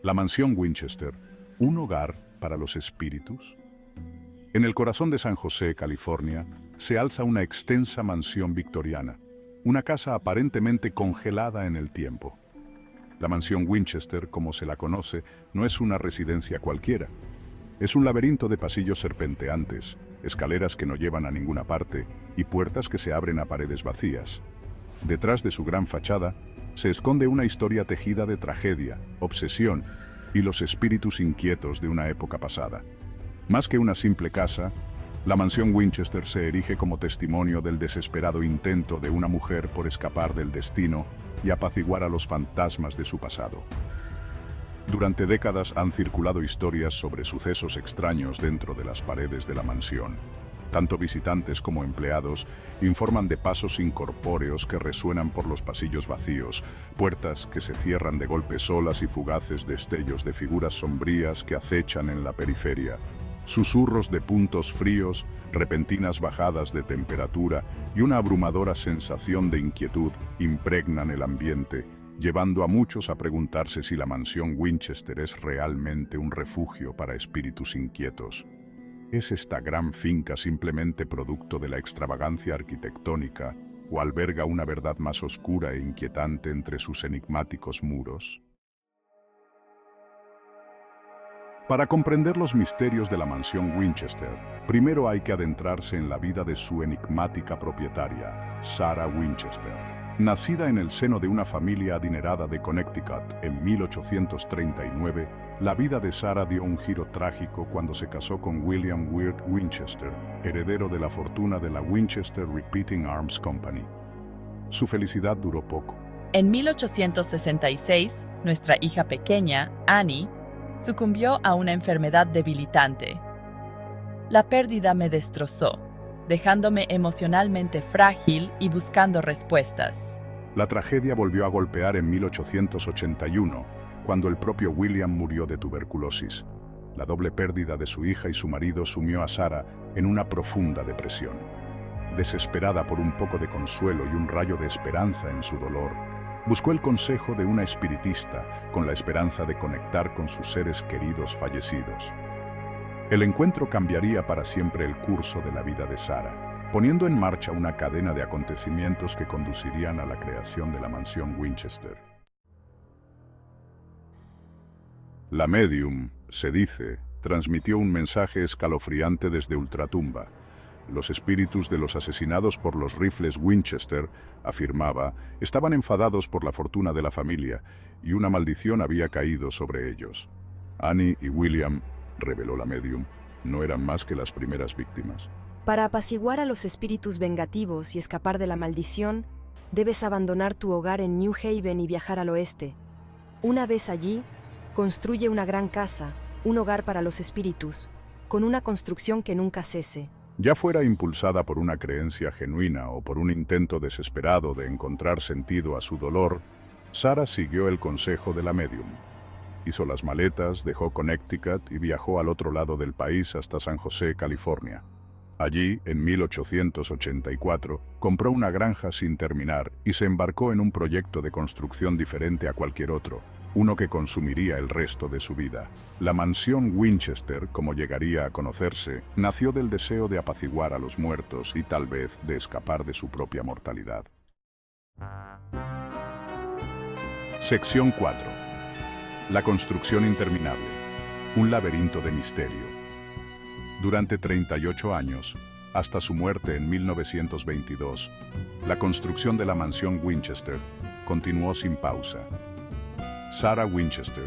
La mansión Winchester, ¿un hogar para los espíritus? En el corazón de San José, California, se alza una extensa mansión victoriana, una casa aparentemente congelada en el tiempo. La mansión Winchester, como se la conoce, no es una residencia cualquiera. Es un laberinto de pasillos serpenteantes, escaleras que no llevan a ninguna parte y puertas que se abren a paredes vacías. Detrás de su gran fachada se esconde una historia tejida de tragedia, obsesión y los espíritus inquietos de una época pasada. Más que una simple casa, la mansión Winchester se erige como testimonio del desesperado intento de una mujer por escapar del destino y apaciguar a los fantasmas de su pasado. Durante décadas han circulado historias sobre sucesos extraños dentro de las paredes de la mansión. Tanto visitantes como empleados informan de pasos incorpóreos que resuenan por los pasillos vacíos, puertas que se cierran de golpe solas y fugaces destellos de figuras sombrías que acechan en la periferia. Susurros de puntos fríos, repentinas bajadas de temperatura y una abrumadora sensación de inquietud impregnan el ambiente, llevando a muchos a preguntarse si la mansión Winchester es realmente un refugio para espíritus inquietos. ¿Es esta gran finca simplemente producto de la extravagancia arquitectónica o alberga una verdad más oscura e inquietante entre sus enigmáticos muros? Para comprender los misterios de la mansión Winchester, primero hay que adentrarse en la vida de su enigmática propietaria, Sarah Winchester. Nacida en el seno de una familia adinerada de Connecticut en 1839, la vida de Sarah dio un giro trágico cuando se casó con William Wirt Winchester, heredero de la fortuna de la Winchester Repeating Arms Company. Su felicidad duró poco. En 1866, nuestra hija pequeña, Annie, sucumbió a una enfermedad debilitante. La pérdida me destrozó, dejándome emocionalmente frágil y buscando respuestas. La tragedia volvió a golpear en 1881, cuando el propio William murió de tuberculosis. La doble pérdida de su hija y su marido sumió a Sarah en una profunda depresión. Desesperada por un poco de consuelo y un rayo de esperanza en su dolor, buscó el consejo de una espiritista con la esperanza de conectar con sus seres queridos fallecidos. El encuentro cambiaría para siempre el curso de la vida de Sarah, poniendo en marcha una cadena de acontecimientos que conducirían a la creación de la mansión Winchester. La médium, se dice, transmitió un mensaje escalofriante desde ultratumba. Los espíritus de los asesinados por los rifles Winchester, afirmaba, estaban enfadados por la fortuna de la familia y una maldición había caído sobre ellos. Annie y William, reveló la médium, no eran más que las primeras víctimas. Para apaciguar a los espíritus vengativos y escapar de la maldición, debes abandonar tu hogar en New Haven y viajar al oeste. Una vez allí, construye una gran casa, un hogar para los espíritus, con una construcción que nunca cese. Ya fuera impulsada por una creencia genuina o por un intento desesperado de encontrar sentido a su dolor, Sarah siguió el consejo de la médium. Hizo las maletas, dejó Connecticut y viajó al otro lado del país hasta San José, California. Allí, en 1884, compró una granja sin terminar y se embarcó en un proyecto de construcción diferente a cualquier otro, uno que consumiría el resto de su vida. La mansión Winchester, como llegaría a conocerse, nació del deseo de apaciguar a los muertos y tal vez de escapar de su propia mortalidad. Sección 4. La construcción interminable. Un laberinto de misterio. Durante 38 años, hasta su muerte en 1922, la construcción de la mansión Winchester continuó sin pausa. Sarah Winchester,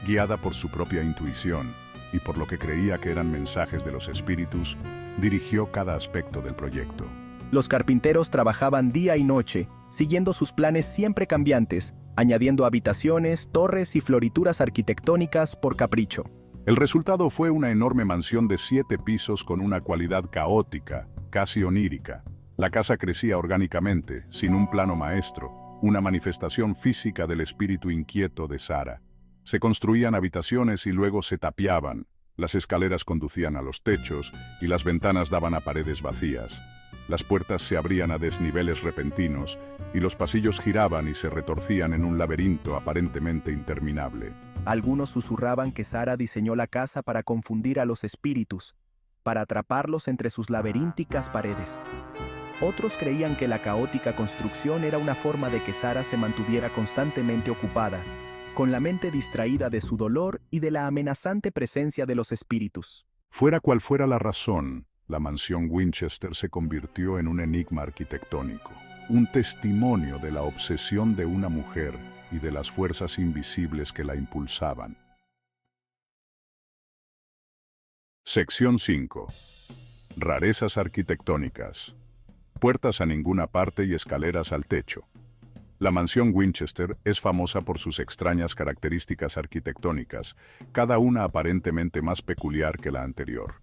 guiada por su propia intuición y por lo que creía que eran mensajes de los espíritus, dirigió cada aspecto del proyecto. Los carpinteros trabajaban día y noche, siguiendo sus planes siempre cambiantes, añadiendo habitaciones, torres y florituras arquitectónicas por capricho. El resultado fue una enorme mansión de 7 pisos con una cualidad caótica, casi onírica. La casa crecía orgánicamente, sin un plano maestro, una manifestación física del espíritu inquieto de Sarah. Se construían habitaciones y luego se tapiaban, las escaleras conducían a los techos y las ventanas daban a paredes vacías. Las puertas se abrían a desniveles repentinos y los pasillos giraban y se retorcían en un laberinto aparentemente interminable. Algunos susurraban que Sara diseñó la casa para confundir a los espíritus, para atraparlos entre sus laberínticas paredes. Otros creían que la caótica construcción era una forma de que Sara se mantuviera constantemente ocupada, con la mente distraída de su dolor y de la amenazante presencia de los espíritus. Fuera cual fuera la razón, la mansión Winchester se convirtió en un enigma arquitectónico, un testimonio de la obsesión de una mujer y de las fuerzas invisibles que la impulsaban. Sección 5. Rarezas arquitectónicas. Puertas a ninguna parte y escaleras al techo. La mansión Winchester es famosa por sus extrañas características arquitectónicas, cada una aparentemente más peculiar que la anterior.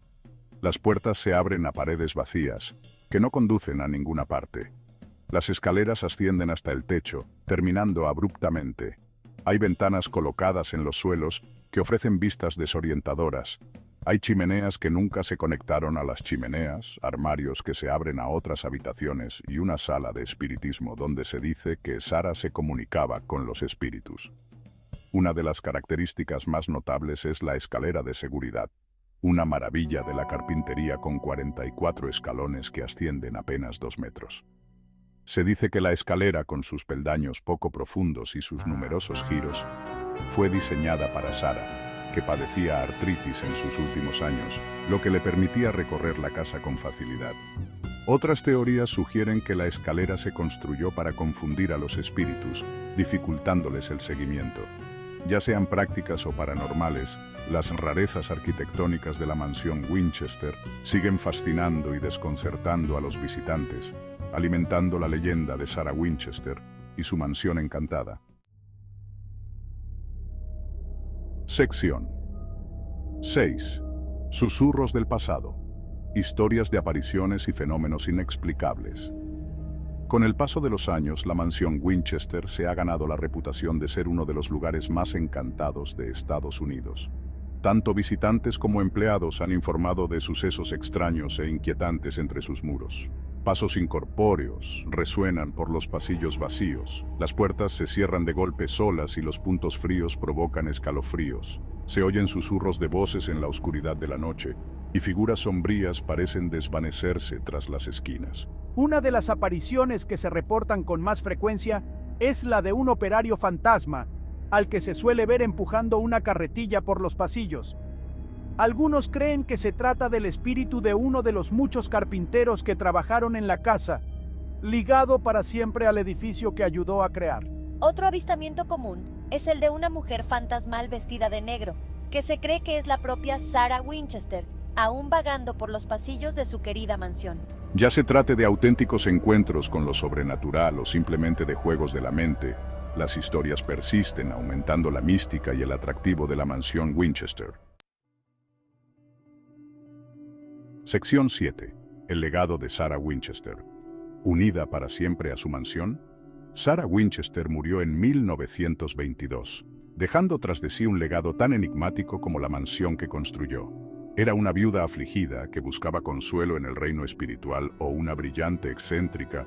Las puertas se abren a paredes vacías, que no conducen a ninguna parte. Las escaleras ascienden hasta el techo, terminando abruptamente. Hay ventanas colocadas en los suelos que ofrecen vistas desorientadoras. Hay chimeneas que nunca se conectaron a las chimeneas, armarios que se abren a otras habitaciones y una sala de espiritismo donde se dice que Sara se comunicaba con los espíritus. Una de las características más notables es la escalera de seguridad, una maravilla de la carpintería con 44 escalones que ascienden apenas 2 metros. Se dice que la escalera, con sus peldaños poco profundos y sus numerosos giros, fue diseñada para Sara, que padecía artritis en sus últimos años, lo que le permitía recorrer la casa con facilidad. Otras teorías sugieren que la escalera se construyó para confundir a los espíritus, dificultándoles el seguimiento. Ya sean prácticas o paranormales, las rarezas arquitectónicas de la mansión Winchester siguen fascinando y desconcertando a los visitantes, alimentando la leyenda de Sarah Winchester y su mansión encantada. Sección 6. Susurros del pasado. Historias de apariciones y fenómenos inexplicables. Con el paso de los años, la mansión Winchester se ha ganado la reputación de ser uno de los lugares más encantados de Estados Unidos. Tanto visitantes como empleados han informado de sucesos extraños e inquietantes entre sus muros. Pasos incorpóreos resuenan por los pasillos vacíos. Las puertas se cierran de golpe solas y los puntos fríos provocan escalofríos. Se oyen susurros de voces en la oscuridad de la noche, y figuras sombrías parecen desvanecerse tras las esquinas. Una de las apariciones que se reportan con más frecuencia es la de un operario fantasma, al que se suele ver empujando una carretilla por los pasillos. Algunos creen que se trata del espíritu de uno de los muchos carpinteros que trabajaron en la casa, ligado para siempre al edificio que ayudó a crear. Otro avistamiento común es el de una mujer fantasmal vestida de negro, que se cree que es la propia Sarah Winchester, aún vagando por los pasillos de su querida mansión. Ya se trate de auténticos encuentros con lo sobrenatural o simplemente de juegos de la mente, las historias persisten, aumentando la mística y el atractivo de la mansión Winchester. Sección 7. El legado de Sarah Winchester. Unida para siempre a su mansión, Sarah Winchester murió en 1922, dejando tras de sí un legado tan enigmático como la mansión que construyó. Era una viuda afligida que buscaba consuelo en el reino espiritual o una brillante excéntrica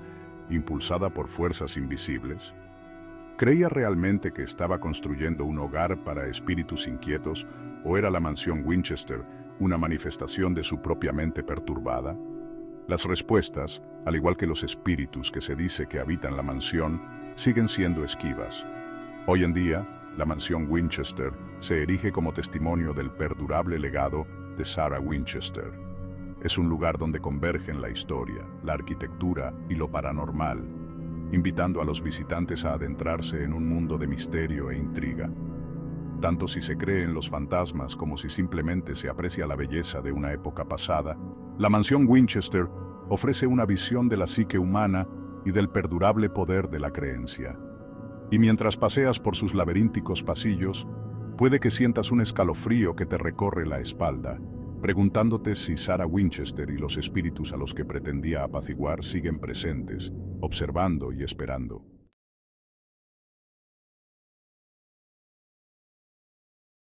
impulsada por fuerzas invisibles. ¿Creía realmente que estaba construyendo un hogar para espíritus inquietos o era la mansión Winchester una manifestación de su propia mente perturbada? Las respuestas, al igual que los espíritus que se dice que habitan la mansión, siguen siendo esquivas. Hoy en día, la mansión Winchester se erige como testimonio del perdurable legado de Sarah Winchester. Es un lugar donde convergen la historia, la arquitectura y lo paranormal, invitando a los visitantes a adentrarse en un mundo de misterio e intriga. Tanto si se cree en los fantasmas como si simplemente se aprecia la belleza de una época pasada, la mansión Winchester ofrece una visión de la psique humana y del perdurable poder de la creencia. Y mientras paseas por sus laberínticos pasillos, puede que sientas un escalofrío que te recorre la espalda, preguntándote si Sarah Winchester y los espíritus a los que pretendía apaciguar siguen presentes, observando y esperando.